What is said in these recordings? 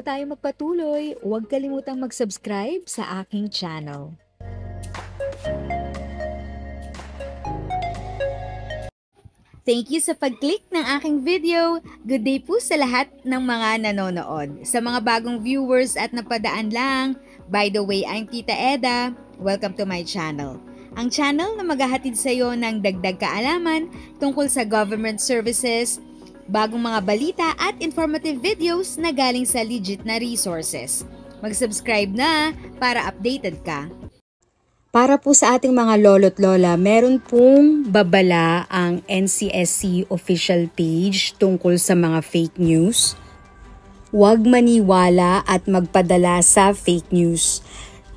Bago tayo magpatuloy, huwag kalimutang mag-subscribe sa aking channel. Thank you sa pag-click ng aking video. Good day po sa lahat ng mga nanonood. Sa mga bagong viewers at napadaan lang, by the way, I'm Tita Eda. Welcome to my channel. Ang channel na maghahatid sa iyo ng dagdag kaalaman tungkol sa government services, bagong mga balita at informative videos na galing sa legit na resources. Mag-subscribe na para updated ka. Para po sa ating mga lolo't lola, meron pong babala ang NCSC official page tungkol sa mga fake news. Huwag maniwala at magpadala sa fake news.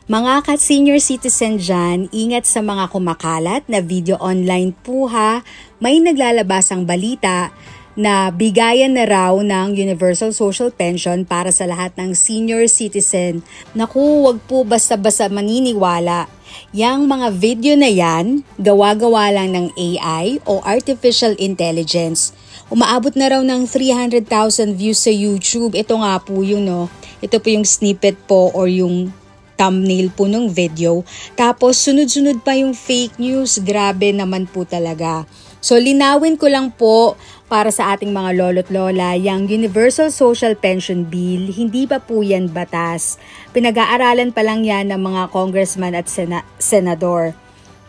Mga senior citizen dyan, ingat sa mga kumakalat na video online po ha. May naglalabasang balita na bigayan na raw ng Universal Social Pension para sa lahat ng senior citizen. Naku, wag po basta-basta maniniwala. Yang mga video na yan, gawa-gawa lang ng AI o Artificial Intelligence. Umaabot na raw ng 300,000 views sa YouTube. Ito nga po yung ito po yung snippet po or yung thumbnail po ng video. Tapos sunod-sunod pa yung fake news. Grabe naman po talaga. So linawin ko lang po para sa ating mga lolo't lola, yung Universal Social Pension Bill, hindi pa po yan batas. Pinag-aaralan pa lang yan ng mga congressman at senador.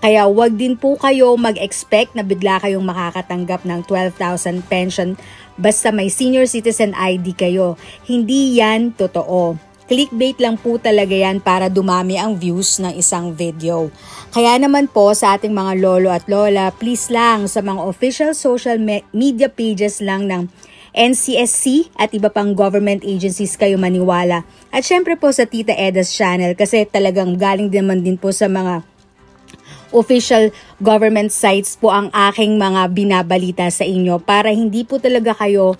Kaya wag din po kayo mag-expect na bigla kayong makakatanggap ng 12,000 pension basta may senior citizen ID kayo. Hindi yan totoo. Clickbait lang po talaga yan para dumami ang views ng isang video. Kaya naman po sa ating mga lolo at lola, please lang sa mga official social media pages lang ng NCSC at iba pang government agencies kayo maniwala. At syempre po sa Tita Eda's channel kasi talagang galing naman din po sa mga official government sites po ang aking mga binabalita sa inyo para hindi po talaga kayo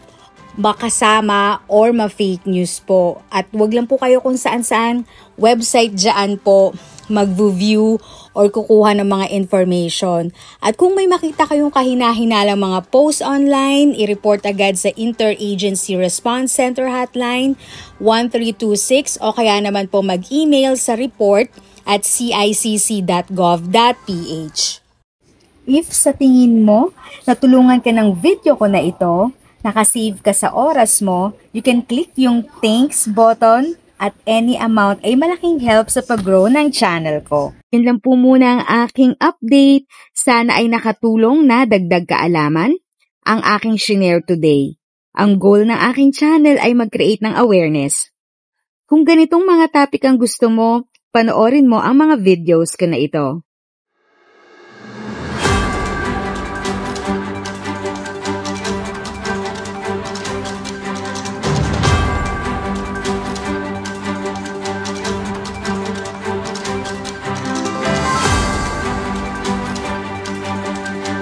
makasama or ma-fake news po. At wag lang po kayo kung saan-saan website dyan po mag-view or kukuha ng mga information. At kung may makita kayong kahina-hinalang mga post online, i-report agad sa Interagency Response Center Hotline 1326 o kaya naman po mag-email sa report at cicc.gov.ph. If sa tingin mo, natulungan ka ng video ko na ito, nakasave ka sa oras mo, you can click yung thanks button at any amount ay malaking help sa pag-grow ng channel ko. Yun lang po muna ang aking update. Sana ay nakatulong na dagdag kaalaman ang aking shinare today. Ang goal ng aking channel ay mag-create ng awareness. Kung ganitong mga topic ang gusto mo, panoorin mo ang mga videos ko na ito.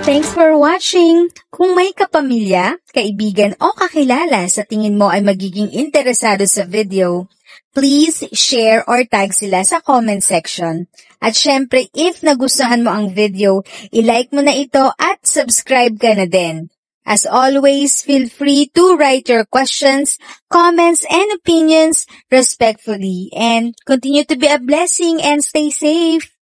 Thanks for watching! Kung may kapamilya, kaibigan o kakilala sa tingin mo ay magiging interesado sa video, please share or tag sila sa comment section. At syempre, if nagustuhan mo ang video, i-like mo na ito at subscribe ka na din. As always, feel free to write your questions, comments, and opinions respectfully. And continue to be a blessing and stay safe!